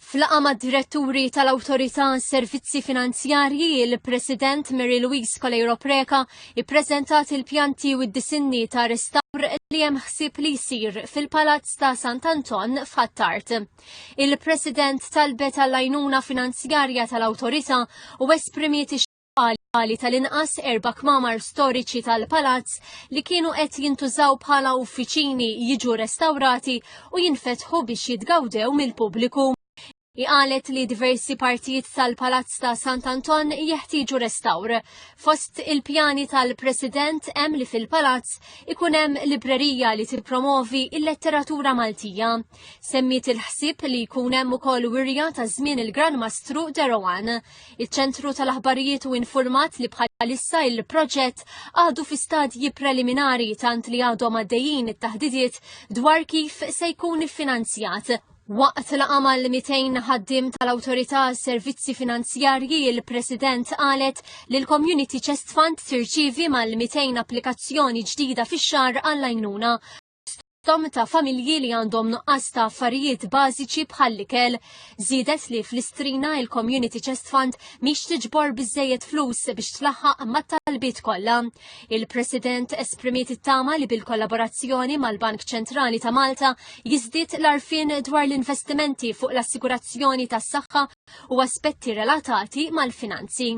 Flaqa mad-diretturi tal-Awtorità Servizzi Finanzjarji, il-President Mary Louise Colejro Preca ippreżentat il-pjanti u d-disinni ta' restawr li hemm ħsieb li jsir fil-Palazz ta' Sant'Anton f'Ħattart. Il-President talbet għall-għajnuna finanzjarja tal-Awtorità u esprimiet ix-xogħol tal-inqas 4 kmamar storiċi tal-palazz li kienu qed jintużaw bħala uffiċini jiġu restawrati u jinfetħu biex jitgawdew mill-pubbliku. Qalet li diversi partijiet tal-Palazz ta' Sant'Anton jeħtieġu restawr. Fost il-pjani tal-President hemm li fil-Palazz ikun hemm librerija li tippromovi il-letteratura Maltija. Semmiet il-ħsieb li jkun hemm ukoll wirja ta' żmien il-Gran Mastru de Rohan. Iċ-Ċentru tal-Aħbarijiet u infurmat li bħalissa il-proġett għadu fi stadji preliminari tant li għadhom għaddejjin it-taħdidiet dwar kif se jkun iffinanzjat. Waqt laqa mal-200 ħaddiem tal-Awtorità Servizzi Finanzjarji, il-President qalet li l-Community Chest Fund tirċievi mal-200 applikazzjoni ġdida fix-xahar għall-għajnuna ta' familji li għandhom nuqqas ta' affarijiet bażiċi bħall-ikel. Żiedet li fl-istrina il-Community Chest Fund mhix tiġbor biżżejjed flus biex tlaħħaq mat-talbiet kollha. Il-President esprimiet it-tama li bil-kollaborazzjoni mal-Bank Ċentrali ta' Malta jiżdied l-għarfien dwar l-investimenti fuq l-assigurazzjoni tas-saħħa u aspetti relatati mal-finanzi.